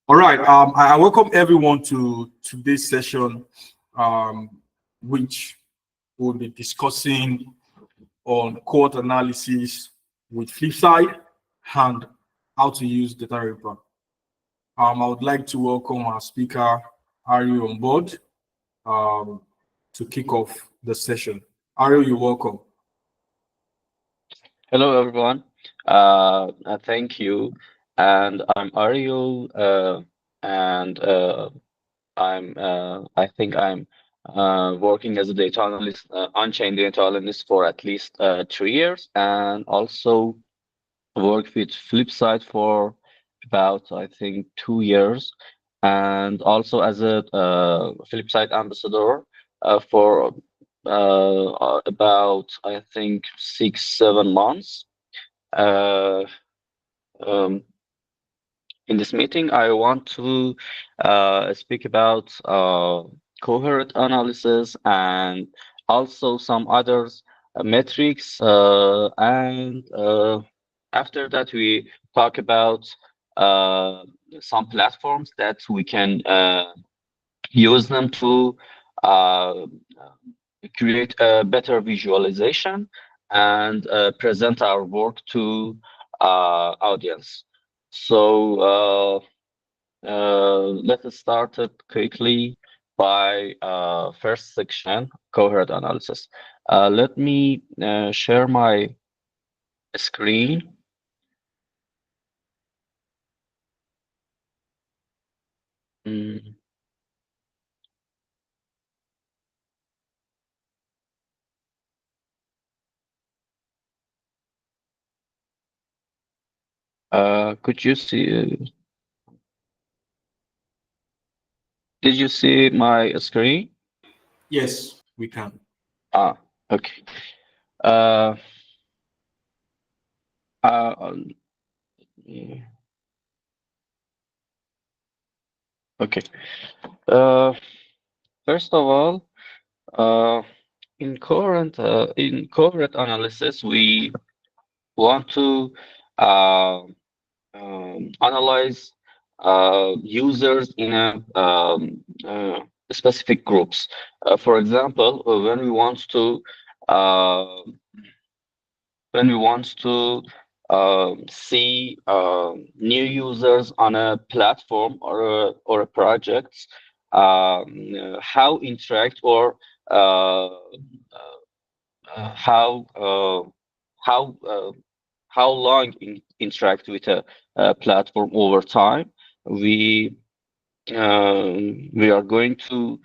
All right. I welcome everyone to today's session, um, which we'll be discussing on cohort analysis with Flipside and how to use Data Wrapper. I would like to welcome our speaker, Ario, on board um, to kick off the session. Ario, you're welcome. Hello, everyone. Thank you. And I'm Ario, and I think I'm working as a data analyst, on-chain data analyst for at least 3 years, and also worked with Flipside for about, I think, 2 years, and also as a Flipside ambassador for about, I think, 6, 7 months. Uh, um, in this meeting, I want to speak about cohort analysis and also some others metrics. And after that, we talk about uh, some platforms that we can use them to uh, create a better visualization and present our work to audience. So let us start it quickly by first section, cohort analysis. Let me share my screen. Mm, could you see? Did you see my screen? Yes, we can. Ah, okay. Uh, um, yeah, okay. Uh, First of all, uh, in cohort analysis, we want to uh, analyze users in specific groups. For example, uh, when we want to see new users on a platform or a project, how interact or uh, how how how long interact with a platform over time. We we are going to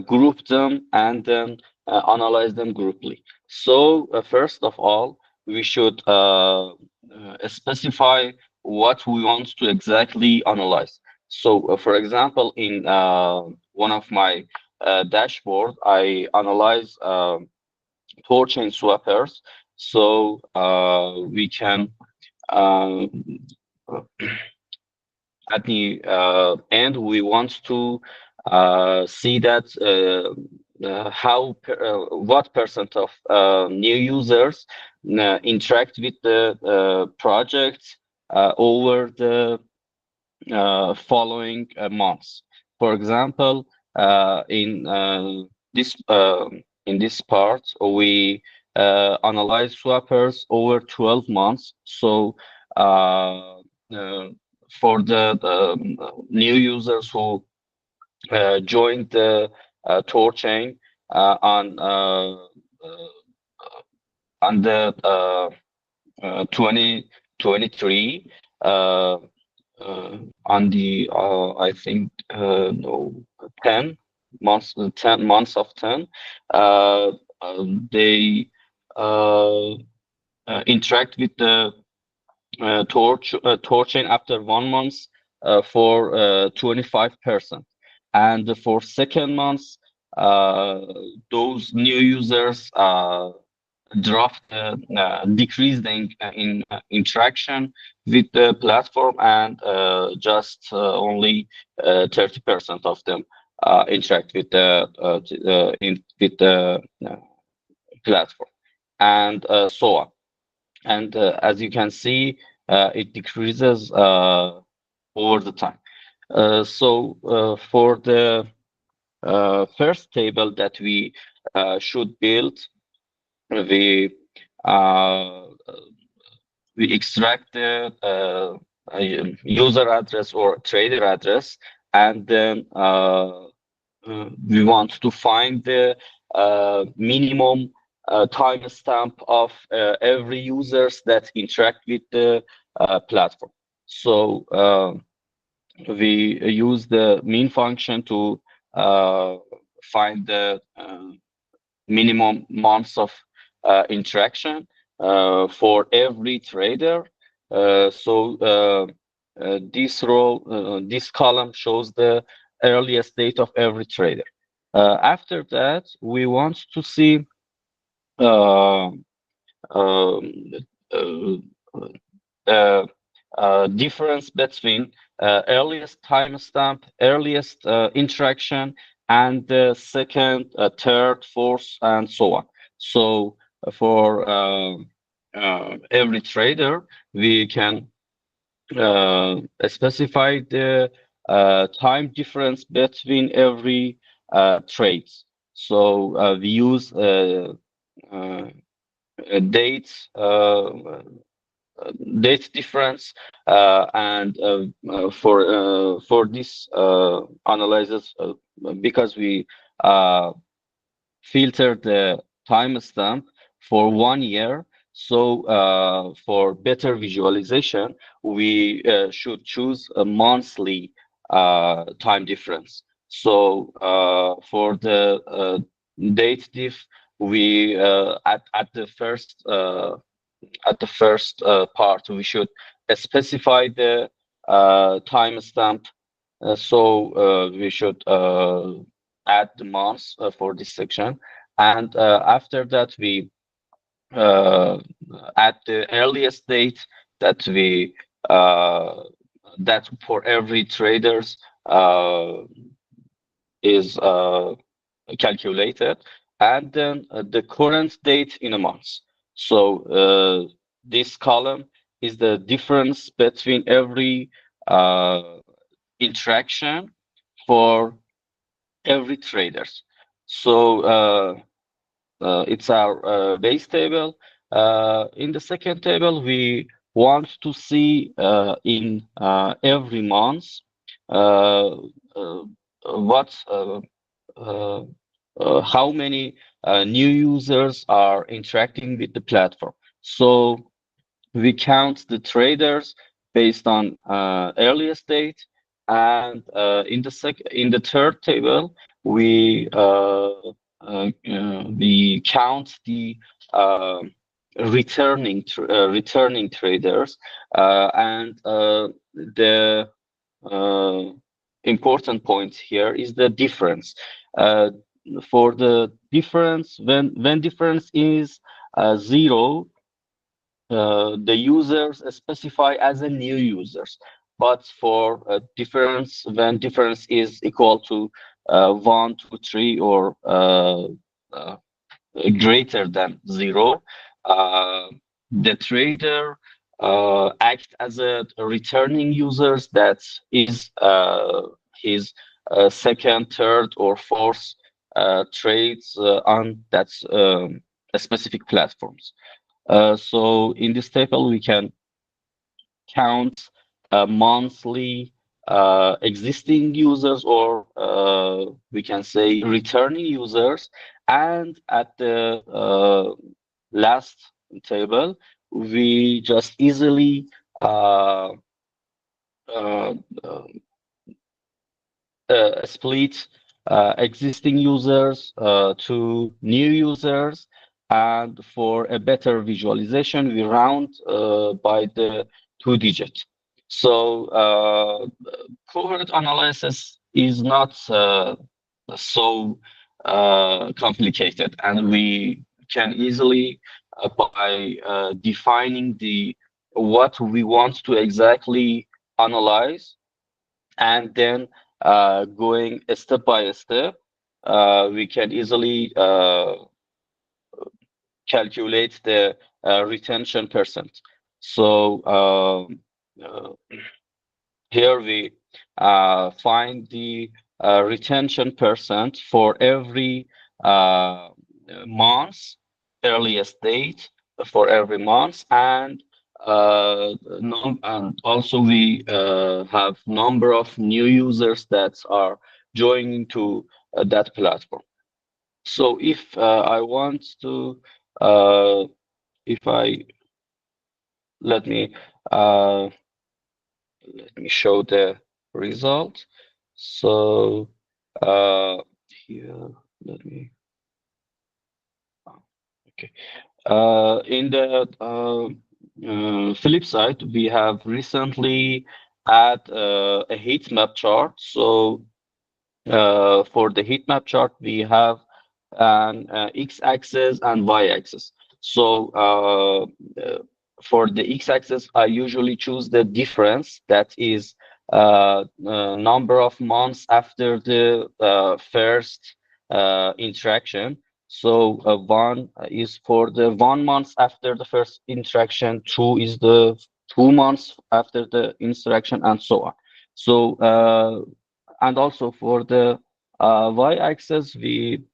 group them and then analyze them grouply. So first of all, we should specify what we want to exactly analyze. So for example, in one of my dashboard, I analyze torchain swappers. So we can uh, at the end, we want to see that what percent of new users interact with the project over the following months. For example, this in this part, we analyze swappers over 12 months. So uh, for the new users who joined the Tor chain uh, on the 2023 on the I think no 10 months 10 months of 10 uh, they uh, interact with the torching after 1 month for 25%, and for second month uh, those new users decrease in interaction with the platform, and just only 30% of them interact with with the platform, and so on. And as you can see, it decreases over the time. For the first table that we should build, we uh, we extract the user address or trader address, and then we want to find the minimum timestamp of every users that interact with the platform. So we use the min function to find the minimum months of interaction for every trader. This column shows the earliest date of every trader. After that, we want to see uh, um, uh, difference between earliest timestamp, earliest interaction, and the second, third, fourth, and so on. So for every trader, we can specify the time difference between every trades. So we use uh, dates date difference and for this analysis because we uh, filter the timestamp for 1 year. So for better visualization, we should choose a monthly time difference. So for the date diff, we at the first part, we should specify the timestamp. We should add the months for this section. And after that, we uh, add the earliest date that we that for every traders uh, is calculated, and then the current date in a month. So this column is the difference between every uh, interaction for every traders. So it's our base table. In the second table, we want to see in every month uh, uh, what uh, how many new users are interacting with the platform. So we count the traders based on earliest date, and in the third table we count the uh, returning traders, and the uh, important point here is the difference. Uh, for the difference, when difference is 0, the users specify as a new users. But for difference, when difference is equal to 1, 2, 3, or uh, greater than 0, uh, the trader act as a returning users that is his second, third, or fourth trades on that specific platforms. So in this table, we can count monthly existing users, or we can say returning users. And at the last table, we just easily uh, uh, split existing users to new users, and for a better visualization, we round by the 2 digit. So cohort analysis is not so complicated, and we can easily by defining the what we want to exactly analyze, and then going step by step, we can easily calculate the retention percent. So here we find the retention percent for every month, earliest date for every month, and and also we have number of new users that are joining to that platform. So if I want to, if I let me uh, let me show the result. So here, let me. Okay. In the flip side, we have recently add a heat map chart. So for the heat map chart, we have an x-axis and y-axis. So for the x-axis, I usually choose the difference, that is number of months after the first interaction. So one is for the 1 month after the first interaction, two is the 2 months after the interaction, and so on. So and also for the y-axis, we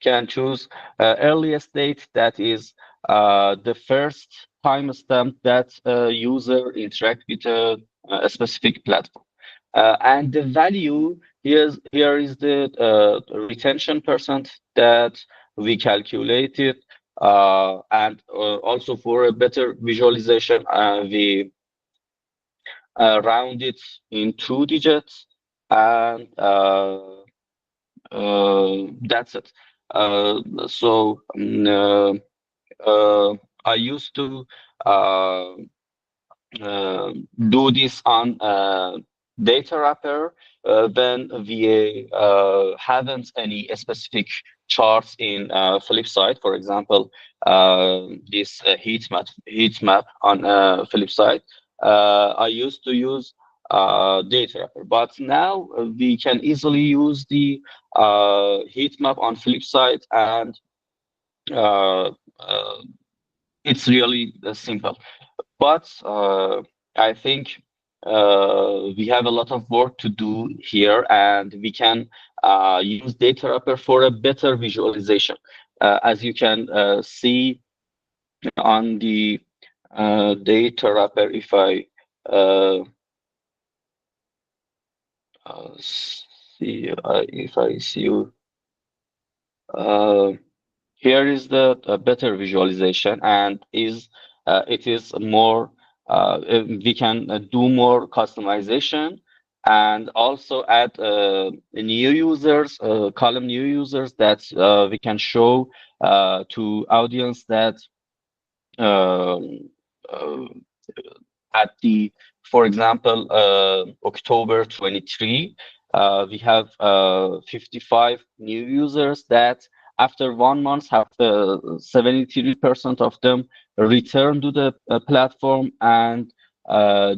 can choose earliest date, that is the first timestamp that user interact with a specific platform. And the value here is the retention percent that we calculated. And also for a better visualization, we round it in 2 digits, and that's it. So I used to uh, do this on data wrapper when we haven't any specific charts in Flipside. For example, this heat map on Flipside. I used to use data wrapper, but now we can easily use the heat map on Flipside, and uh, it's really simple. But I think we have a lot of work to do here, and we can use data wrapper for a better visualization. As you can see on the data wrapper, if I uh, see, if I see you. Uh, Here is the better visualization, and it is more we can do more customization, and also add new users, column new users that we can show to audience that um, uh, at the, for example, October 23, we have 55 new users that after 1 month have 73% of them return to the platform and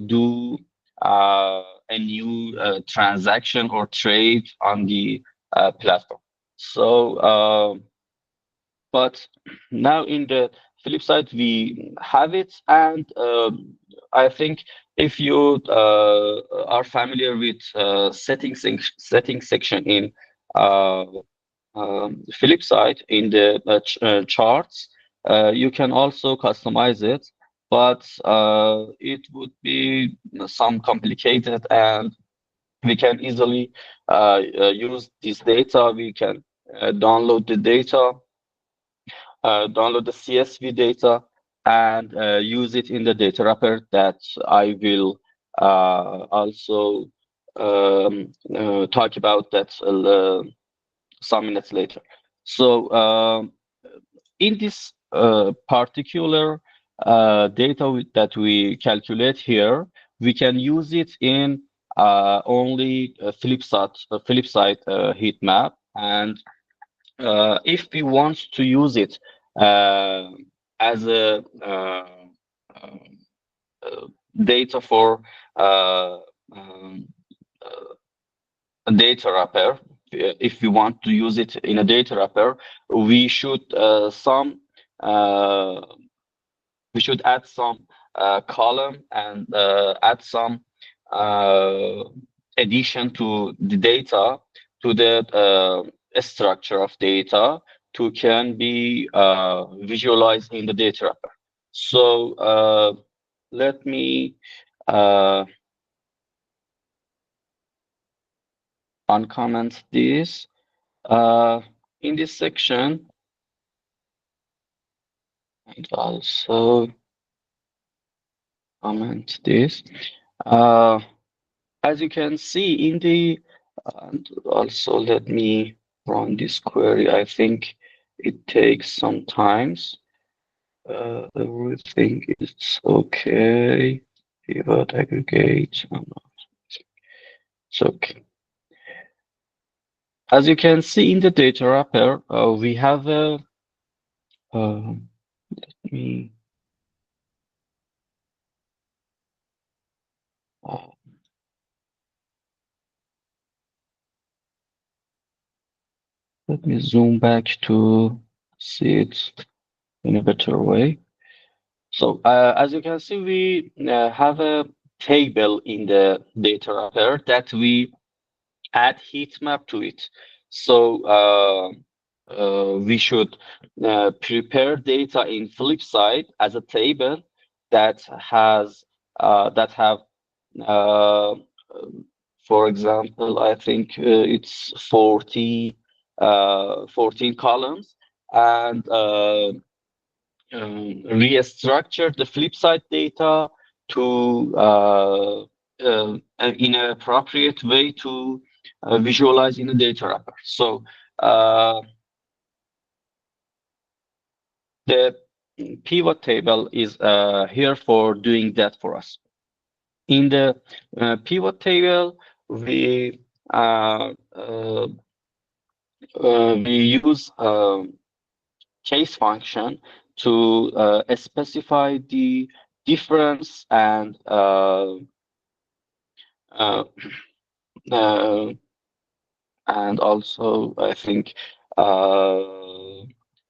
do a new transaction or trade on the platform. So but now in the flip side, we have it, and I think if you are familiar with settings section in uh, flip side in the charts, you can also customize it, but it would be some complicated, and we can easily use this data. We can download the data, download the CSV data, and use it in the data wrapper that I will also talk about that some minutes later. So in this particular data that we calculate here, we can use it in only Flipside heat map, and if we want to use it uh, as a data for uh, um, a data wrapper, if we want to use it in a data wrapper, we should uh, add some column, and add some uh, addition to the data, to the structure of data, to can be visualized in the data wrapper. So let me uncomment this. In this section, and also comment this. As you can see in the, and also let me run this query. I think it takes some times. Everything is okay. Pivot aggregate. It's okay. As you can see in the data wrapper, we have a. Let me. Uh, Let me zoom back to see it in a better way. So as you can see, we have a table in the data wrapper that we add heat map to it. So we should prepare data in Flipside as a table that has that have uh, for example, I think it's 14 columns, and restructure the Flipside data to in an appropriate way to visualize in a data wrapper. So the pivot table is here for doing that for us. In the pivot table, uh, uh, we use case function to specify the difference uh, uh, and also I think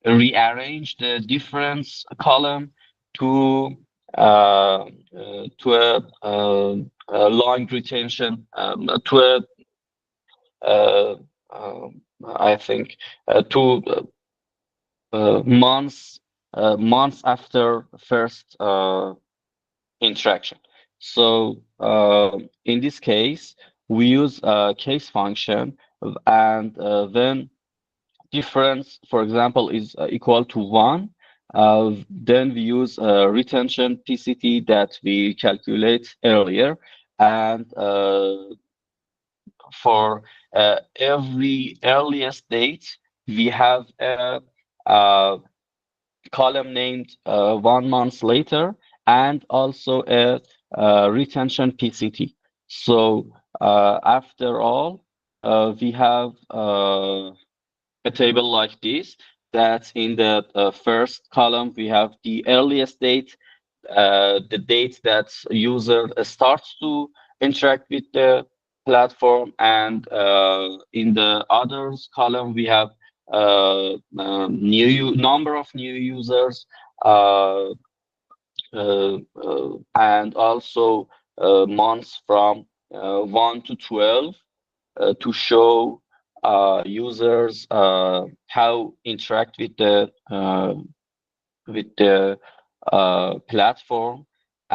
rearrange the difference column to a line retention to uh, I think to months after first interaction. So in this case, we use a case function, and then difference, for example, is equal to 1. Then we use retention PCT that we calculate earlier, and for every earliest date, we have a column named 1 month later, and also a retention PCT. So after all, we have a table like this, that in the first column we have the earliest date, the date that user starts to interact with the platform, and in the others column we have number of new users, uh, and also months from 1 to 12 to show users how interact with the platform,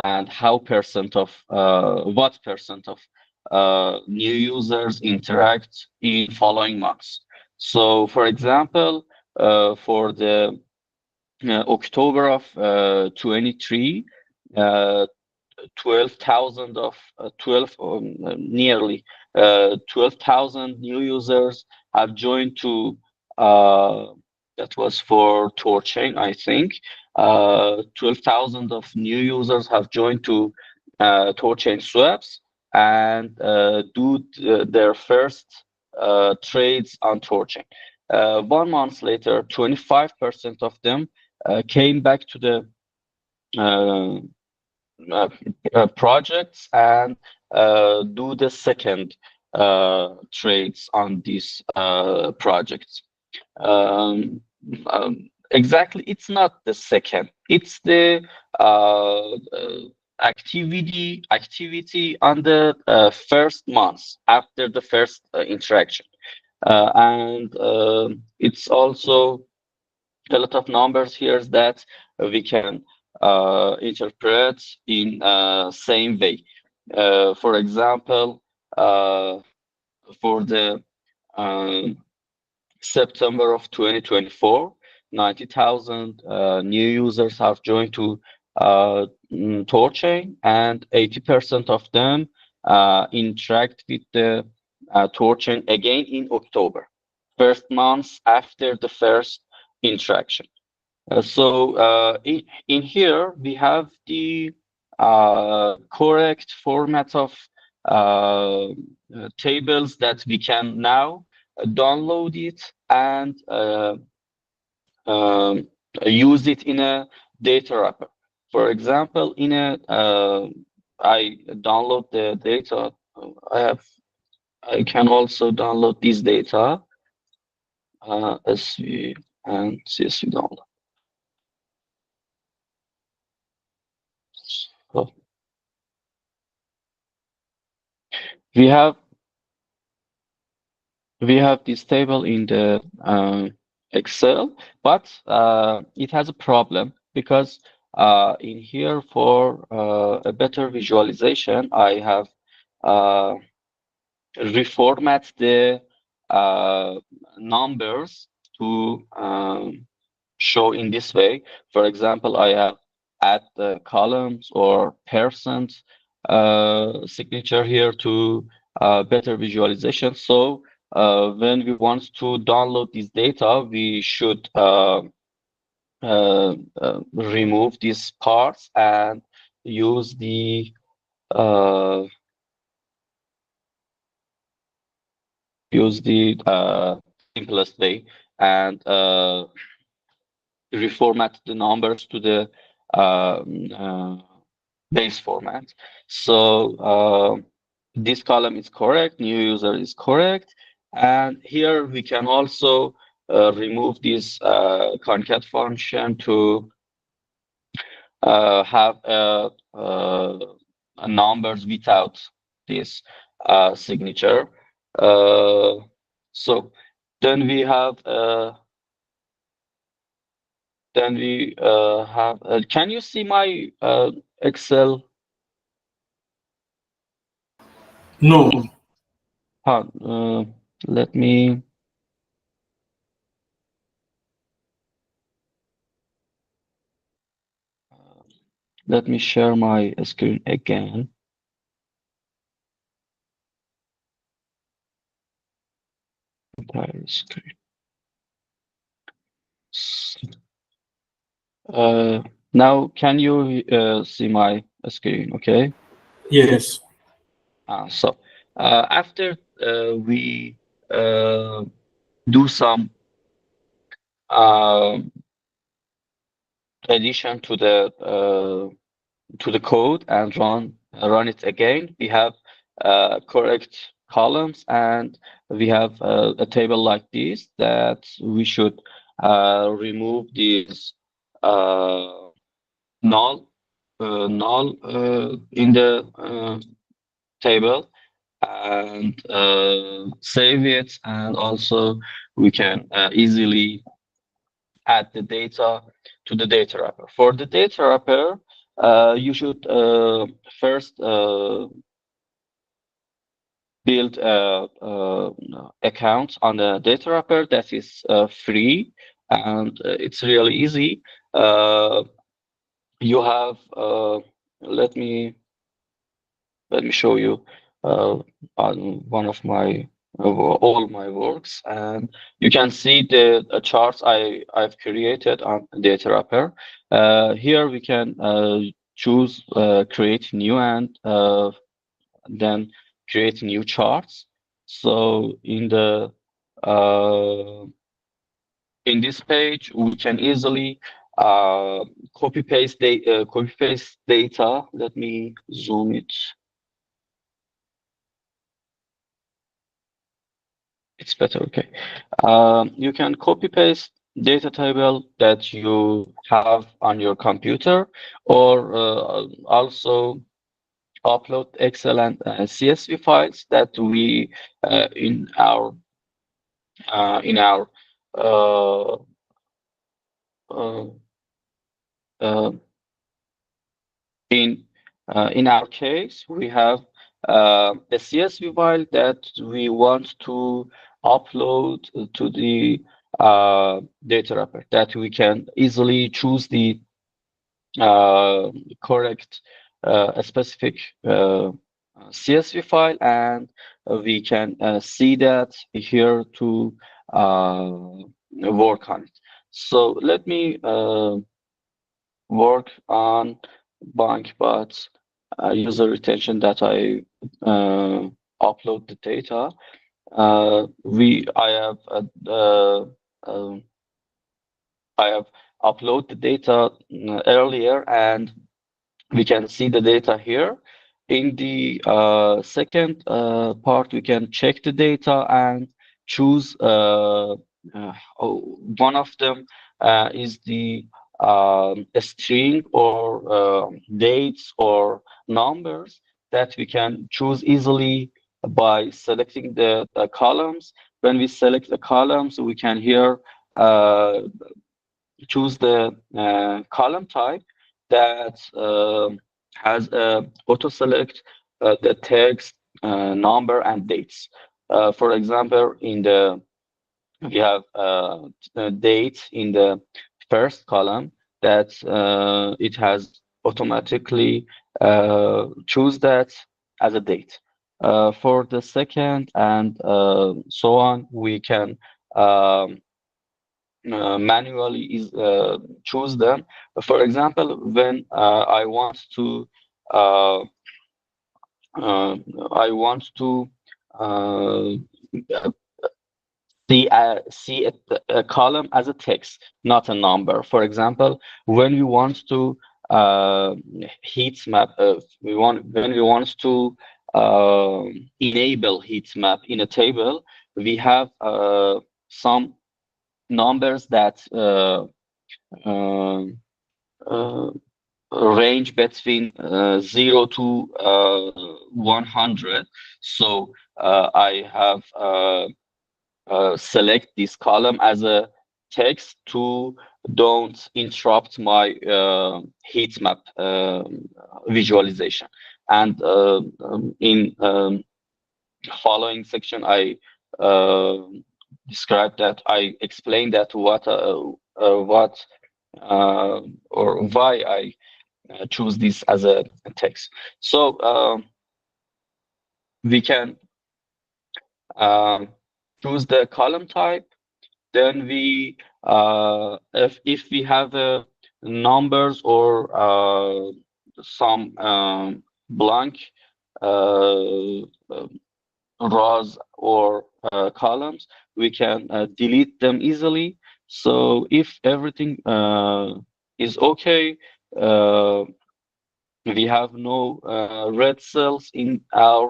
and how percent of what percent of new users interact in following months. So, for example, for the October of 23, 12,000 of 12 nearly 12,000 new users have joined to that was for Torchain, I think. 12,000 of new users have joined to Torchain swaps, and do their first trades on Torchain. 1 month later, 25% of them came back to the uh, projects, and do the second trades on these projects. Exactly, it's not the second, it's the activity on the first months after the first interaction, and it's also a lot of numbers here that we can interpret in same way. For example, for the um, September of 2024, 90,000 new users have joined to Torchain, and 80% of them interact with the Torchain again in October, first months after the first interaction. In here, we have the correct format of tables that we can now download it and um, use it in a data wrapper. For example, in a I download the data. I can also download this data SV and CSV download. So we have this table in the Excel, but it has a problem because in here for a better visualization, I have reformat the numbers to show in this way. For example, I have add the columns or percent signature here to better visualization. So when we want to download this data, we should remove these parts and use the uh, simplest way and reformat the numbers to the base format. So this column is correct, new user is correct, and here we can also remove this concat function to have numbers without this signature. So then we have can you see my Excel? No. Uh, let me share my screen again. Entire screen. Now can you see my screen? Okay. Yes. So after we do some addition to the code and run it again, we have correct columns, and we have a table like this that we should remove these null in the table and save it, and also we can easily add the data to the data wrapper. For the data wrapper, you should first build account on the data wrapper that is free, and it's really easy. You have let me show you on one of my all my works, and you can see the charts I've created on data wrapper. Here we can choose create new, and then create new charts. So in this page, we can easily copy paste data. Let me zoom it. It's better, okay. You can copy paste data table that you have on your computer, or also upload Excel and CSV files that we in our in our uh, uh, uh, in in our case, we have a CSV file that we want to upload to the data wrapper, that we can easily choose the correct specific CSV file, and we can see that here to work on it. So let me work on bank bots user retention that I upload the data. Uh, I have uploaded the data earlier, and we can see the data here. In the second part, we can check the data and choose one of them is the a string or dates or numbers that we can choose easily by selecting the columns. When we select the columns, we can here uh, choose the column type that has auto select the text, number, and dates. For example, in the we have date in the first column that it has automatically choose that as a date. For the second and so on, we can um, manually is choose them. For example, when uh, uh, I want to uh, see a column as a text, not a number. For example, when we want to heat map, when we want to enable heat map in a table, we have some numbers that uh, uh, range between 0 to 100. So I have select this column as a text to don't interrupt my heat map visualization. And in following section, I uh, describe that. I explain that what or why I choose this as a text. So we can um, choose the column type. Then we, if we have numbers or some blank uh, rows or columns, we can delete them easily. So if everything is okay, uh, we have no red cells uh,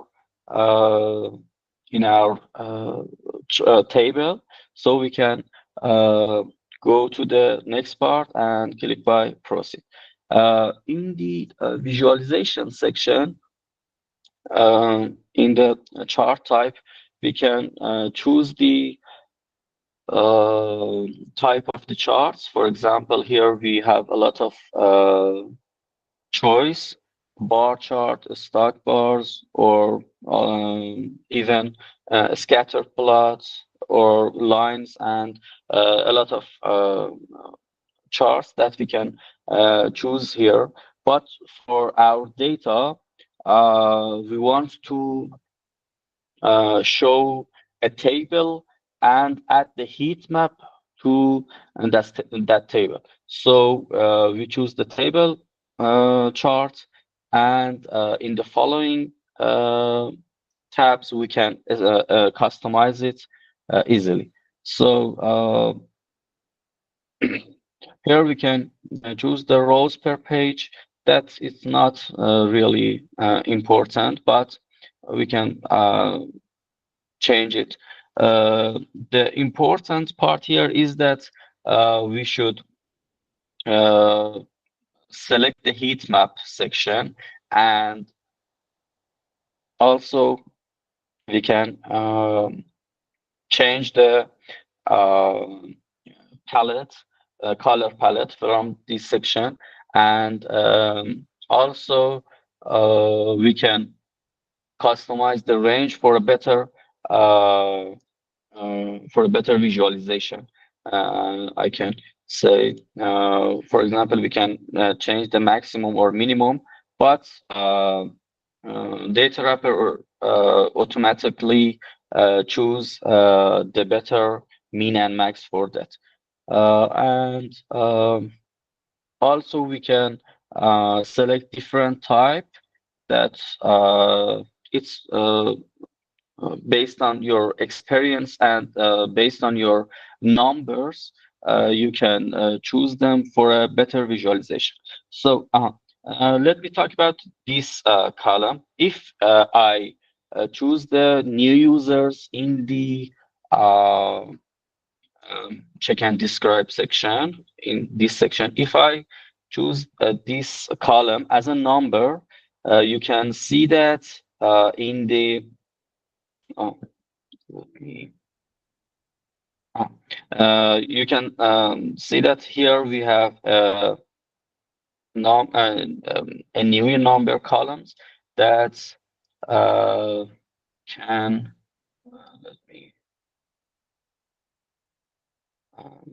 in our table, so we can uh, go to the next part and click by proceed. In the visualization section, in the chart type, we can choose the uh, type of the charts. For example, here we have a lot of choice: bar chart, stock bars, or even scatter plots or lines, and a lot of charts that we can choose here. But for our data, we want to show a table and add the heat map to that table. So we choose the table chart, and in the following tabs we can customize it easily. So here we can choose the rows per page. That is not really important, but we can change it. The important part here is that we should select the heat map section, and also we can change the palette, color palette from this section, and also we can customize the range for a better visualization. I can say, for example, we can change the maximum or minimum, but Data Wrapper automatically choose the better min and max for that. And also we can select different type that it's based on your experience and based on your numbers, you can choose them for a better visualization. So let me talk about this column. If I choose the new users in the check and describe section, in this section, if I choose this column as a number, you can see that in the oh, let me you can see that here we have a new number columns that can let me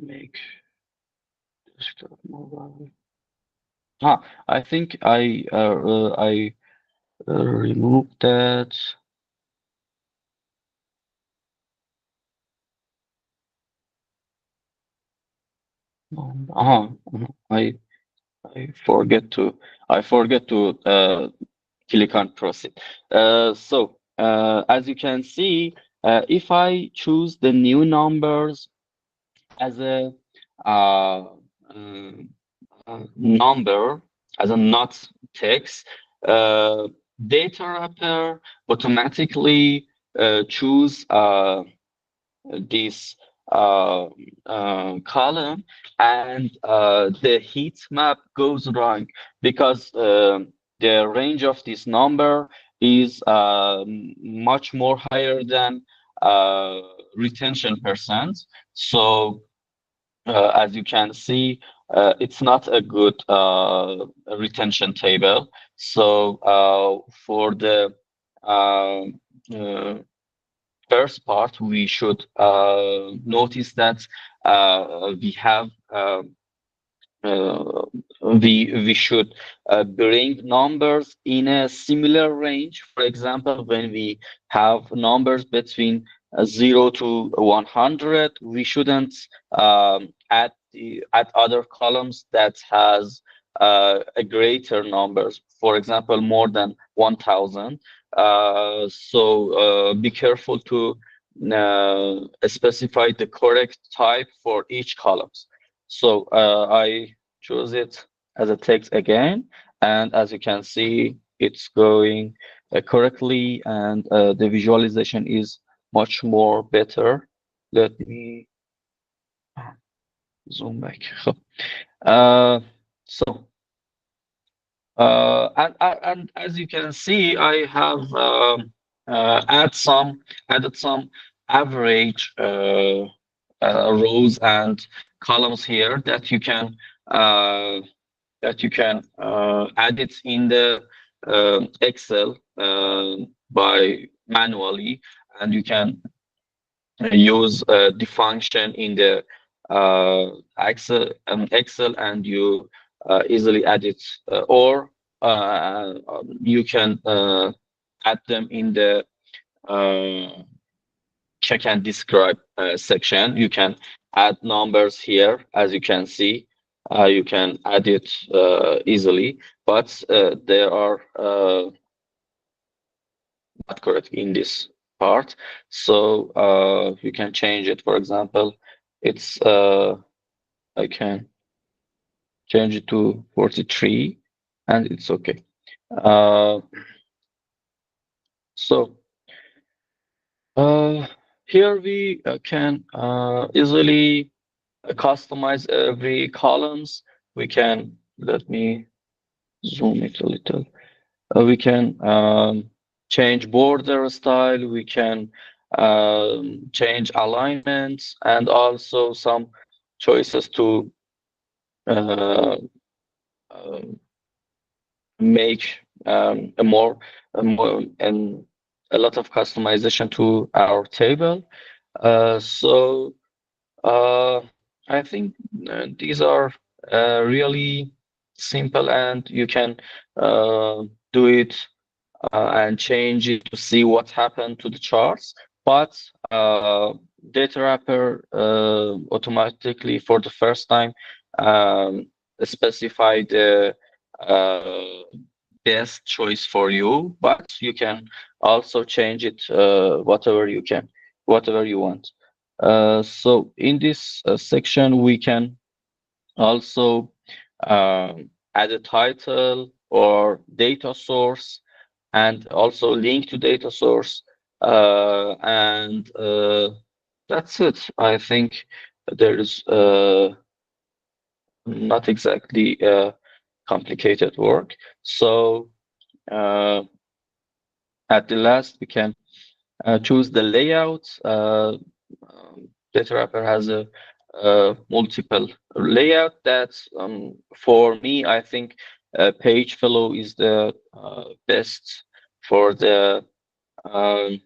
make desktop mobile. I think I removed that. I I forget to click on proceed. So as you can see, if I choose the new numbers as a uh, um, number, as a not text, uh, Data Wrapper automatically choose this column, and the heat map goes wrong because the range of this number is much more higher than retention percent. So as you can see, it's not a good retention table. So for the uh, uh, first part, we should notice that we have uh, we should bring numbers in a similar range. For example, when we have numbers between 0 to 100, we shouldn't add other columns that has a greater numbers. For example, more than 1,000. So be careful to specify the correct type for each columns. So I choose it as a text again, and as you can see, it's going correctly, and the visualization is much more better. Let me zoom back. Uh, so and as you can see, I have added some average rows and columns here uh, that you can add it in the Excel by manually, and you can use the function in the Excel, and you easily add it, or you can add them in the check and describe section. You can add numbers here, as you can see. You can add it easily, but they are not correct in this part. So you can change it. For example, it's I can change it to 43, and it's okay. Uh, so here we can easily customize every columns. We can, let me zoom it a little. We can change border style. We can change alignments and also some choices to uh, uh, make and a lot of customization to our table. So uh, I think these are really simple, and you can do it and change it to see what happened to the charts. But Data Wrapper automatically for the first time um, specify the uh, best choice for you, but you can also change it whatever you want. So in this section, we can also add a title or data source and also link to data source. And That's it. I think there is not exactly complicated work. So uh, at the last, we can choose the layout. Data Wrapper has a multiple layout. That's for me, I think page flow is the best for the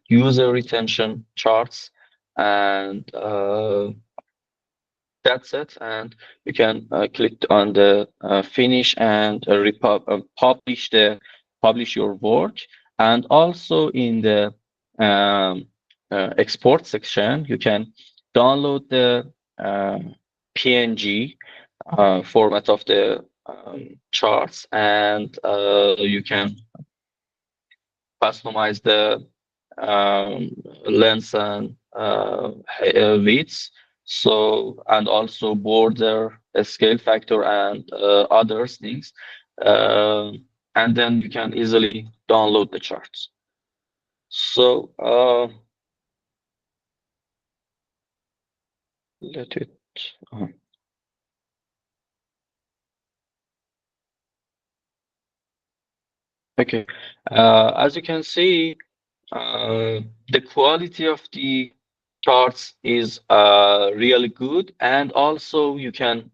user retention charts, and that's it. And you can click on the finish and publish your work. And also in the um, export section, you can download the PNG format of the charts, and you can customize the um, length and widths. So, and also border, a scale factor, and other things. And then you can easily download the charts. So let it. uh, Okay. As you can see, the quality of the charts is really good, and also you can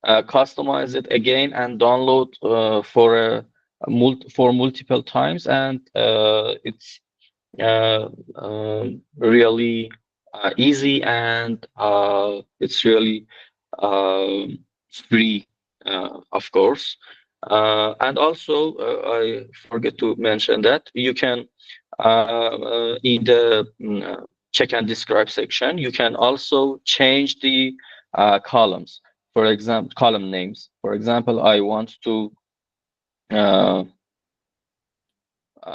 customize it again and download for multiple times, and it's really easy, and it's really um free, of course. And also, I forget to mention that you can in the check and describe section, you can also change the columns. For example, column names. For example, I want to uh,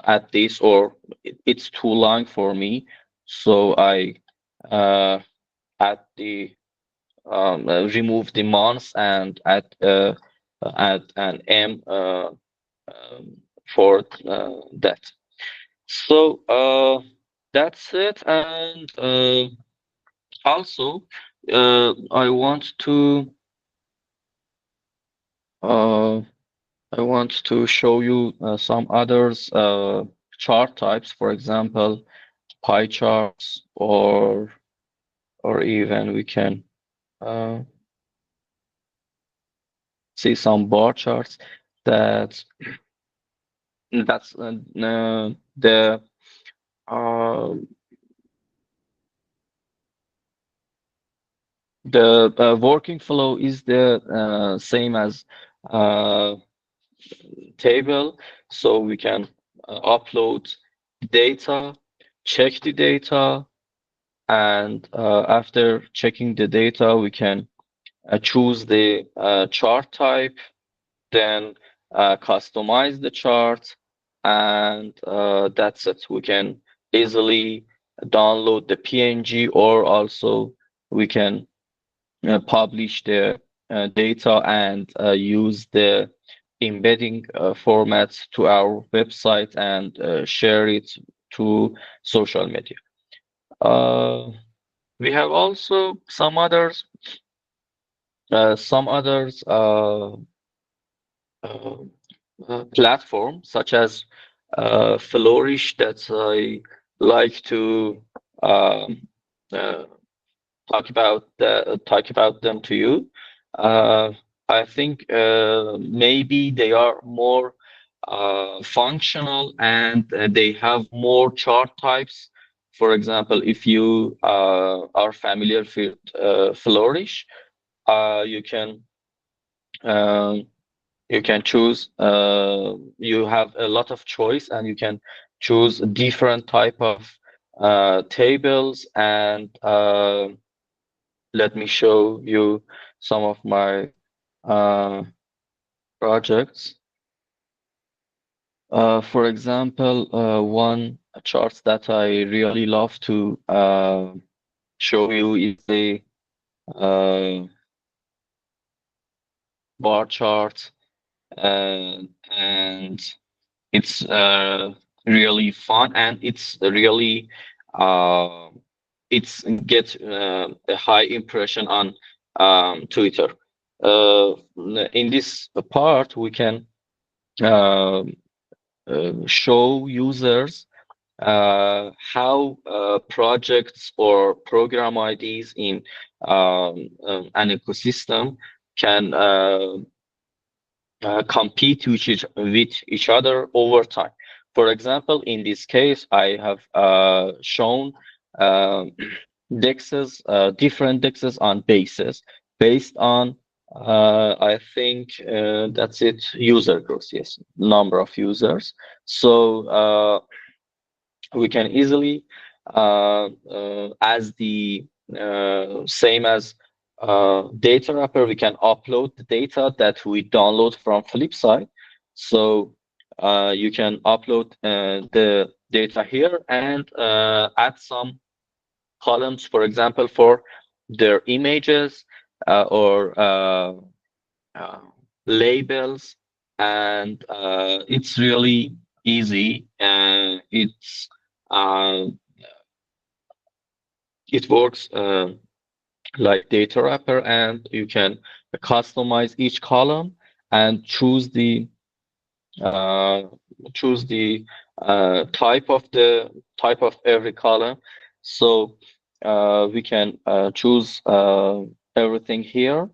add this, or it's too long for me, so I uh, add the remove the months and add an M for that. So that's it. And also, I want to uh, show you some others chart types. For example, pie charts, or even we can uh, see some bar charts. That that's uh, the working flow is the same as uh, table, so we can upload data, check the data, and after checking the data, we can choose the chart type, then customize the chart, and that's it. We can easily download the PNG, or also we can publish the data and use the embedding formats to our website, and share it to social media. Uh, We have also some others, uh, platforms such as Flourish that I like to um, uh, talk about them to you. Uh, I think maybe they are more functional and they have more chart types. For example, if you are familiar with Flourish, you can um, you can choose. You have a lot of choice, and you can choose different type of tables and let me show you some of my uh, projects. For example, one chart that I really love to show you is the uh, bar chart, and it's really fun, and it's really uh, it's get a high impression on Twitter. In this part, we can uh, show users how projects or program IDs in an ecosystem can compete with each other over time. For example, in this case, I have shown uh, dexes, different dexes on bases based on, I think that's it, user groups, yes, number of users. So we can easily, as the same as data wrapper, we can upload the data that we download from Flipside. So you can upload the data here and add some columns, for example, for their images or uh, labels, and it's really easy. Uh, it works like data wrapper, and you can customize each column and uh, choose the type of every column. So we can choose everything here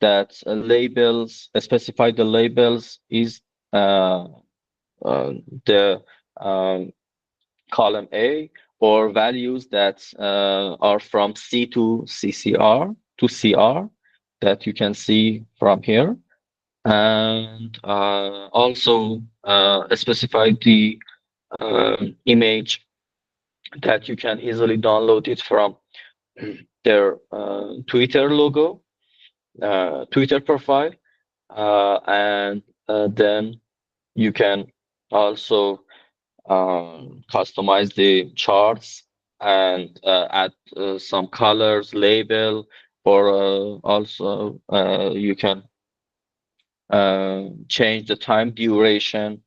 that labels, specify the labels is uh, the um, column A, or values that are from C to CCR to CR that you can see from here, and also specify the image that you can easily download it from their Twitter logo, Twitter profile, and then you can also customize the charts and add some colors, label, or also you can change the time duration,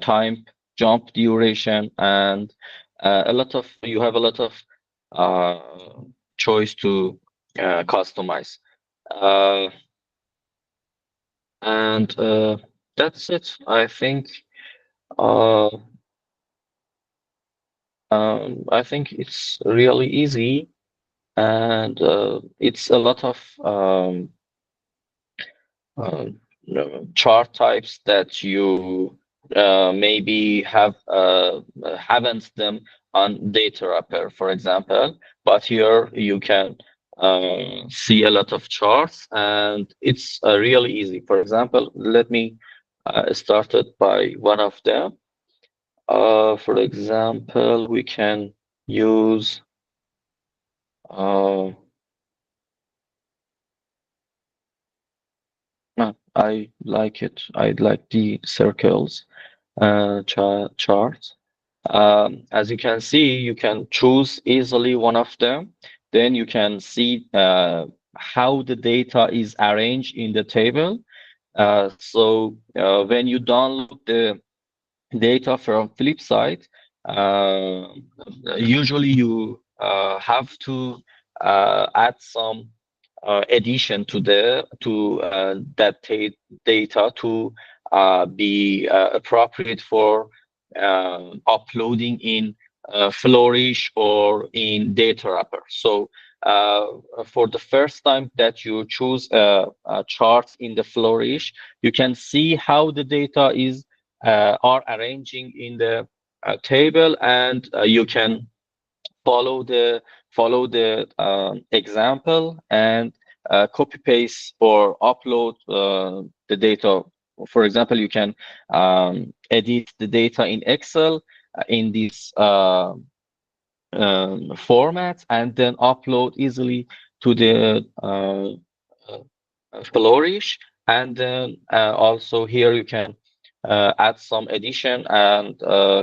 time jump duration, and you have a lot of uh, choice to customize. Uh, and that's it. Uh, I think it's really easy, and it's a lot of uh, chart types that you maybe haven't them on data wrapper, for example. But here you can see a lot of charts, and it's really easy. For example, let me start it by one of them. For example, we can use uh, I like it. I like the circles chart. As you can see, you can choose easily one of them. Then you can see how the data is arranged in the table. So when you download the data from Flipside, uh, usually you have to add some addition to that data to be appropriate for uploading in Flourish or in Data Wrapper. So for the first time that you choose a chart in the Flourish, you can see how the data is are arranging in the table, and you can follow the example and copy paste or upload the data. For example, you can edit the data in Excel in this format and then upload easily to the Flourish. And then also here you can add some addition and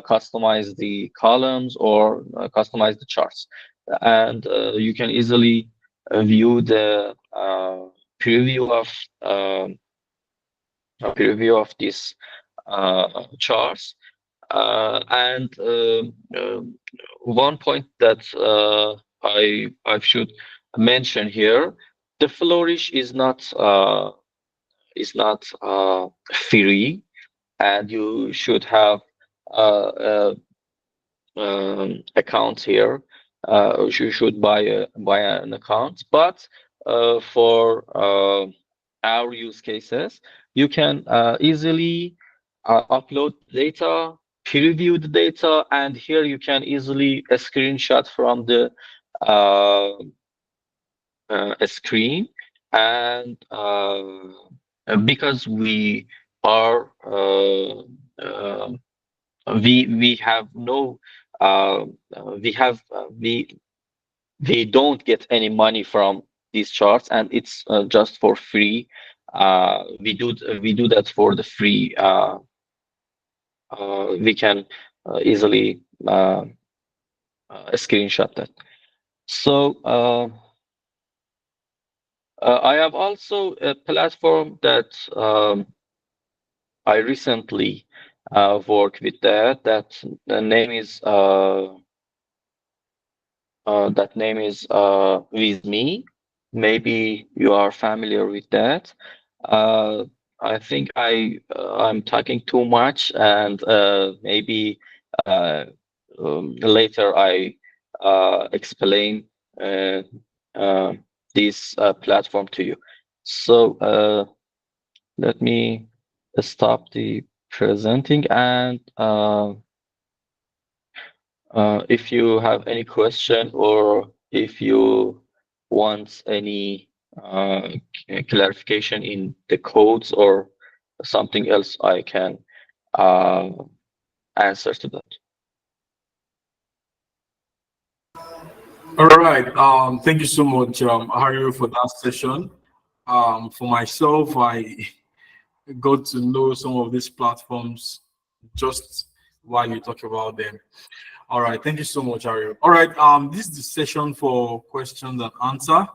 customize the columns or customize the charts. And you can easily view the preview of a preview of this charts. And one point that I should mention here, the Flourish is not free, and you should have uh, account here. You should buy an account, but for our use cases, you can easily upload data, preview the data, and here you can easily screenshot from the uh, screen. And because are uh, we have no we have we don't get any money from these charts, and it's just for free. We do that for the free. We can easily screenshot that. So I have also a platform that I recently worked with that. The name is with me. Maybe you are familiar with that. Uh, I think I'm talking too much, and maybe uh, later I explain uh, uh, this platform to you. So let me stop the presenting, and if you have any question or if you want any clarification in the codes or something else, I can uh, answer to that. All right. Thank you so much, Ario, for that session. For myself, I got to know some of these platforms just while you talk about them. All right. Thank you so much, Ario. All right. This is the session for questions and answer.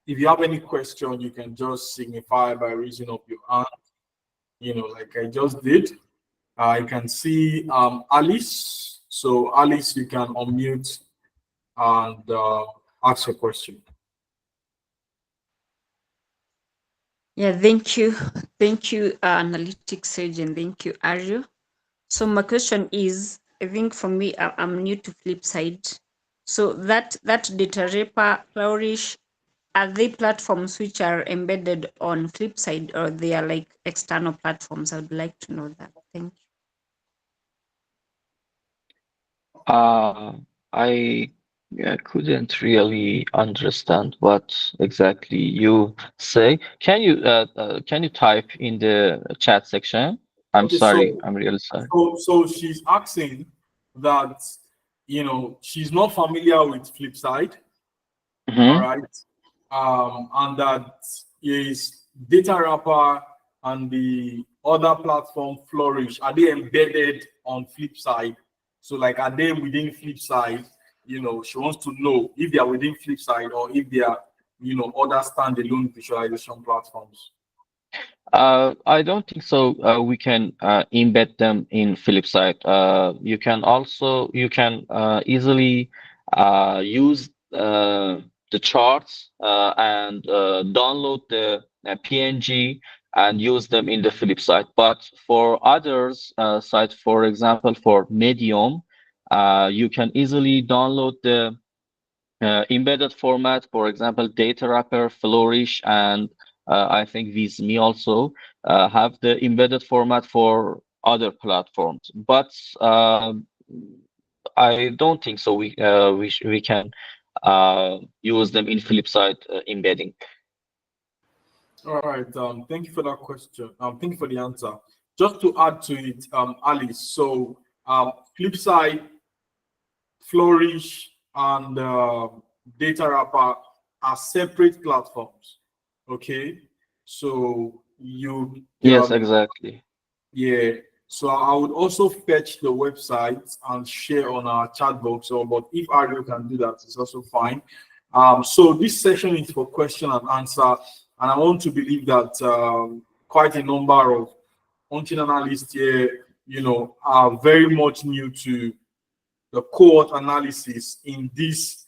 If you have any question, you can just signify by raising up your hand, like I just did. I can see Alice. So, Alice, you can unmute and ask a question. Yeah, thank you. Thank you, Analytics Sage, and thank you, Ario. So my question is, I think for me, I'm new to Flipside. So that data wrapper, Flourish, are they platforms which are embedded on Flipside, or they are like external platforms? I would like to know that. Thank you. I couldn't really understand what exactly you say. Can you type in the chat section? I'm Okay, sorry. I'm really sorry. so she's asking that she's not familiar with Flipside, all Mhm. right, and that is Data Wrapper and the other platform Flourish. Are they embedded on Flipside? So, like, are they within Flipside? She wants to know if they are within Flipside or if they are, other standalone visualization platforms. I don't think so. We can embed them in Flipside. You can easily use the charts and download the PNG and use them in the Flipside. But for others sites, for example, for Medium, you can easily download the embedded format, for example, Data Wrapper, Flourish, and I think Visme also have the embedded format for other platforms. But I don't think so. We can use them in Flipside embedding. All right. Thank you for that question. Thank you for the answer. Just to add to it, Alice. So, Flipside, Flourish, and Data Wrapper are separate platforms. Okay. So Yes, exactly. yeah. So I would also fetch the website and share on our chat box. So, but if Ario can do that, it's also fine. So this session is for question and answer, and I want to believe that quite a number of on-chain analysts here, are very much new to the cohort analysis in this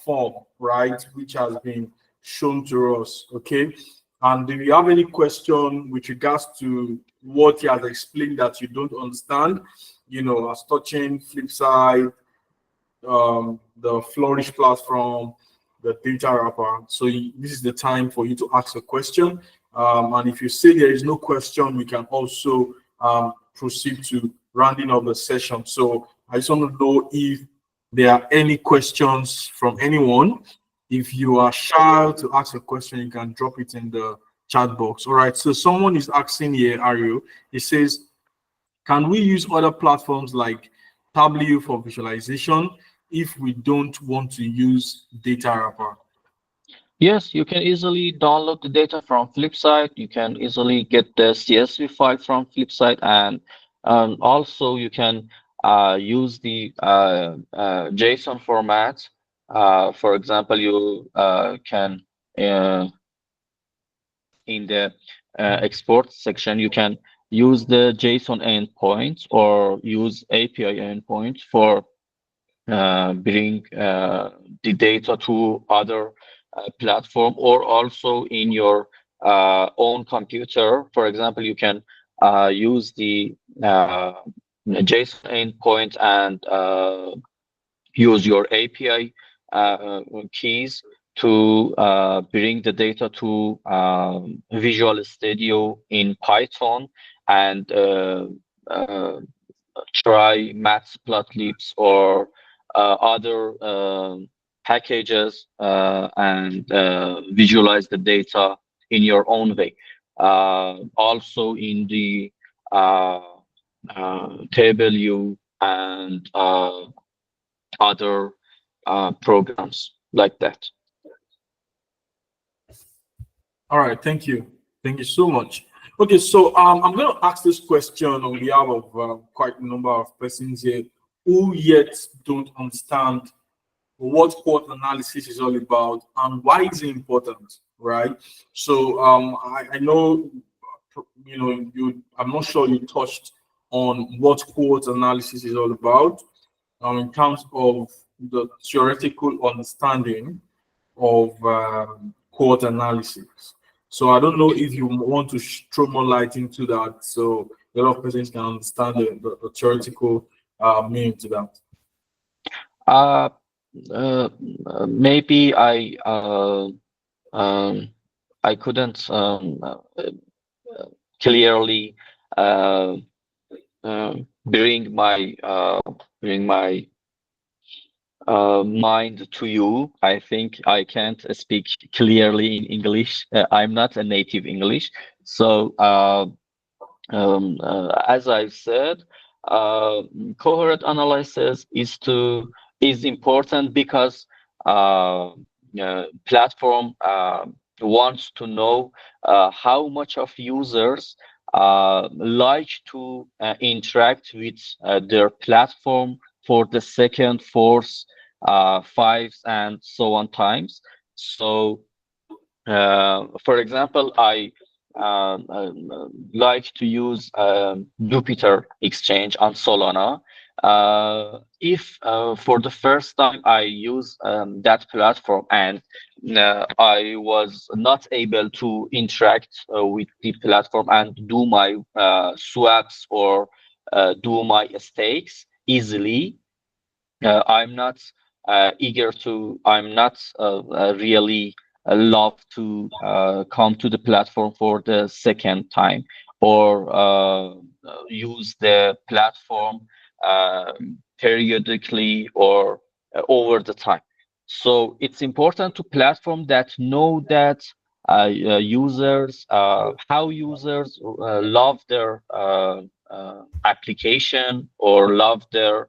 form, right, which has been shown to us. Okay. And if you have any question with regards to what he has explained that you don't understand, as touching Flipside, the Flourish platform, the Data Wrapper. So this is the time for you to ask a question. And if you say there is no question, we can also proceed to rounding up the session. So I just want to know if there are any questions from anyone. If you are shy to ask a question, you can drop it in the chat box. All right. So someone is asking here, Ario. He says, can we use other platforms like Tableau for visualization if we don't want to use Data Wrapper? Yes, you can easily download the data from Flipside. You can easily get the CSV file from Flipside, and also you can use the JSON format. For example, you can in the export section, you can use the JSON endpoint or use API endpoint for bring the data to other platform, or also in your own computer. For example, you can use the JSON endpoint and use your API keys to bring the data to Visual Studio in Python and try Matplotlib or other packages and visualize the data in your own way. Also in the table view and other programs like that. All right, thank you. Thank you so much. Okay, so I'm going to ask this question on behalf of quite a number of persons here who yet don't understand what cohort analysis is all about and why is it important, right? So I know, I'm not sure you touched on what cohort analysis is all about in terms of the theoretical understanding of cohort analysis. So I don't know if you want to throw more light into that, so a lot of persons can understand the theoretical meaning to that. Uh, Maybe I couldn't clearly bring my mind to you. I think I can't speak clearly in English. I'm not a native English, so as I said, cohort analysis is important because platform wants to know how much of users like to interact with their platform for the second, fourth, fifth, and so on times. So, for example, I like to use Jupyter Exchange on Solana, If for the first time I use that platform and I was not able to interact with the platform and do my swaps or do my stakes easily, I'm not I'm not really love to come to the platform for the second time or use the platform periodically or over the time. So it's important to platform that know that users, how users love their application or love their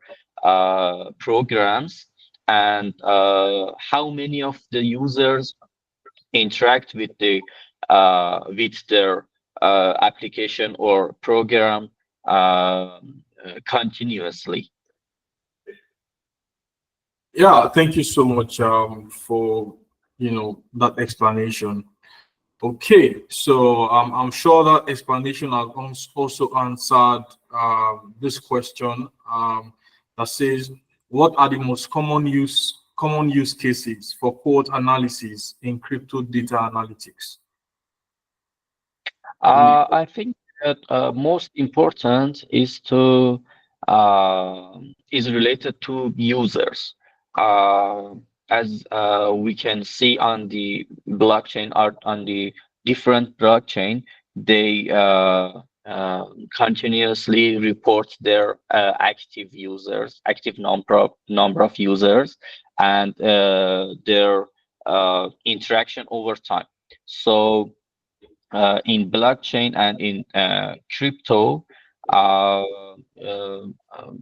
programs, and how many of the users interact with their application or program continuously. Yeah, thank you so much for that explanation. Okay, so I'm sure that explanation has also answered this question that says, what are the most common use cases for cohort analysis in crypto data analytics? I think that most important is related to users. Uh, as we can see on the blockchain or on the different blockchain, they continuously report their active number of users and their interaction over time. So in blockchain and in crypto, uh, uh, um,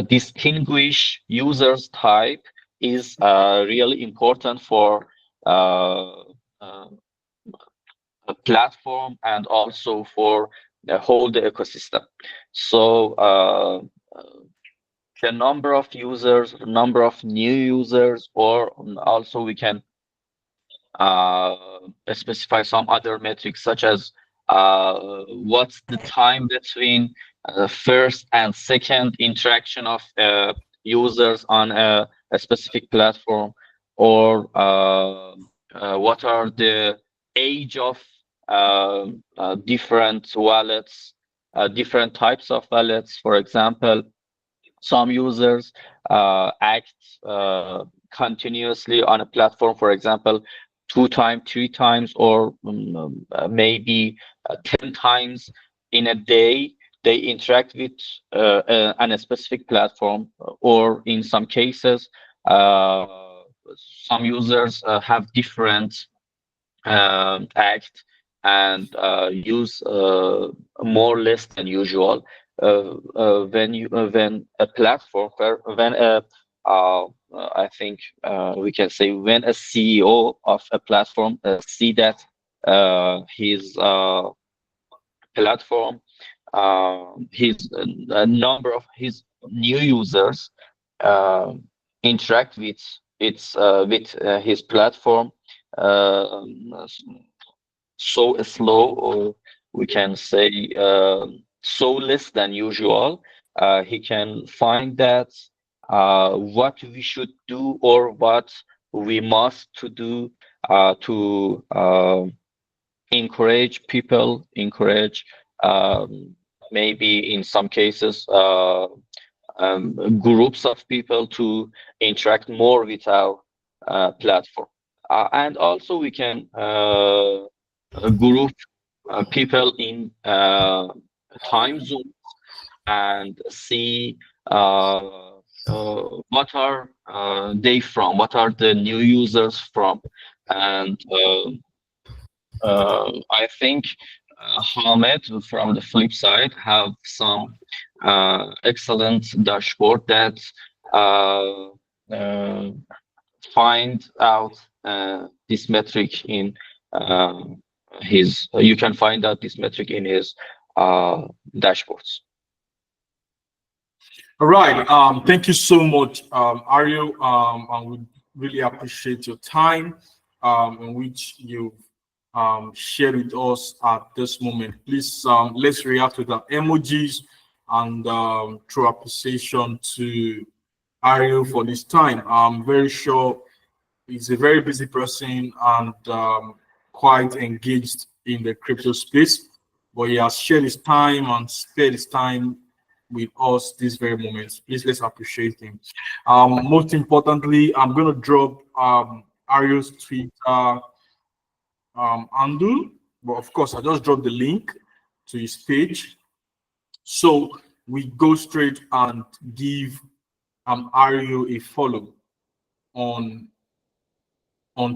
distinguish users type is really important for uh, uh, a platform and also for the whole the ecosystem. So the number of users, number of new users, or also we can uh, specify some other metrics such as what's the time between first and second interaction of users on a specific platform, or what are the age of different wallets, different types of wallets. For example, some users act continuously on a platform, for example, 2 times, 3 times, or maybe 10 times in a day. They interact with on a specific platform, or in some cases, some users have different act and use more or less than usual. When a platform, when a I think we can say when a CEO of a platform see that his platform, his a number of his new users uh, interact with his platform uh, so slow, or we can say so less than usual, he can find that what we should do or what we must to do to encourage people, encourage maybe in some cases groups of people to interact more with our platform. And also we can group people in time zone and see what are they from, what are the new users from. And I think Hamed from the Flipside have some excellent dashboard that uh, uh, find out this metric in you can find out this metric in his dashboards. All right. Thank you so much, Ario. I would really appreciate your time in which you've shared with us at this moment. Please, let's react to the emojis and throw appreciation to Ario for this time. I'm very sure he's a very busy person and quite engaged in the crypto space, but he has shared his time and spared his time with us this very moment. Please let's appreciate him. Most importantly, I'm going to drop Ario's Twitter handle, but of course, I just dropped the link to his page. So we go straight and give Ario a follow on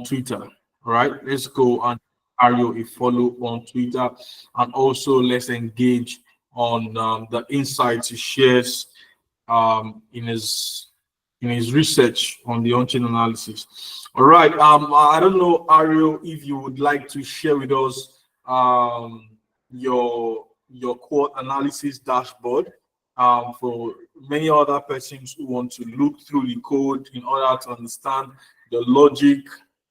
Twitter. All right, let's go and Ario a follow on Twitter, and also let's engage on the insights he shares in his research on the on-chain analysis. All right, I don't know, Ario, if you would like to share with us your Cohort Analysis dashboard for many other persons who want to look through the code in order to understand the logic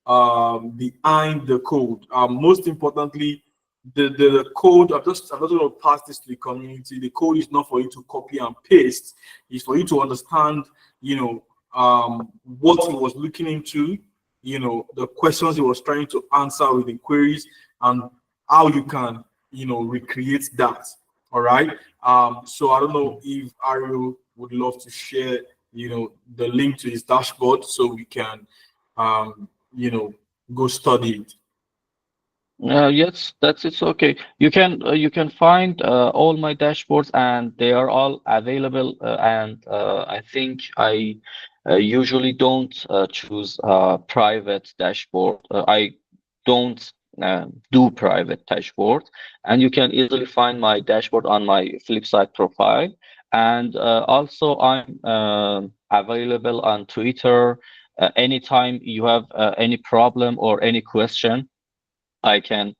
behind the code. Most importantly, the code, I'm just going to pass this to the community. The code is not for you to copy and paste. It's for you to understand, what he was looking into, the questions he was trying to answer with the queries, and how you can, recreate that. All right. So I don't know if Ario would love to share, the link to his dashboard so we can, go study it. Yes, it's okay. You can find all my dashboards, and they are all available. And I think I usually don't choose private dashboard. I don't do private dashboard, and you can easily find my dashboard on my Flipside profile. And also, I'm available on Twitter. Anytime you have any problem or any question, I can,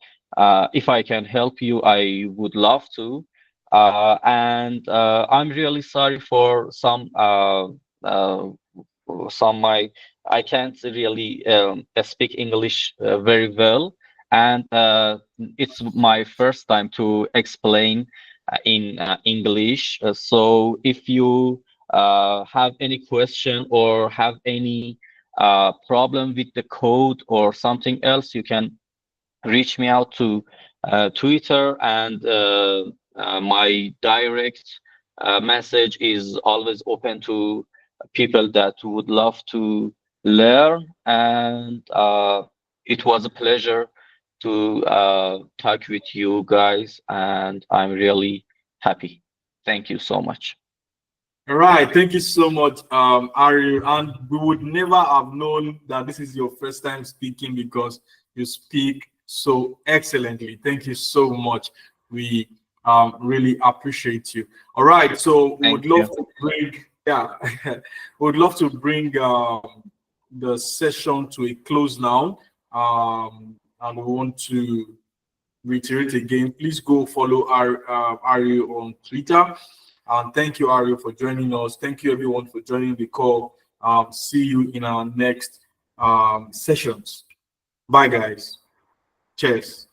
if I can help you, I would love to. And I'm really sorry for some my I can't really speak English very well, and it's my first time to explain in English. So if you have any question or have any problem with the code or something else, you can reach me out to Twitter, and my direct message is always open to people that would love to learn. And it was a pleasure to talk with you guys, and I'm really happy. Thank you so much. All right, thank you so much, Ari. And we would never have known that this is your first time speaking because you speak so excellently. Thank you so much. We really appreciate you. All right, so we would Thank you. love to bring, yeah, we would love to bring the session to a close now. And we want to reiterate again, please go follow Ario on Twitter. And thank you, Ario, for joining us. Thank you, everyone, for joining the call. See you in our next sessions. Bye, guys. Cheers.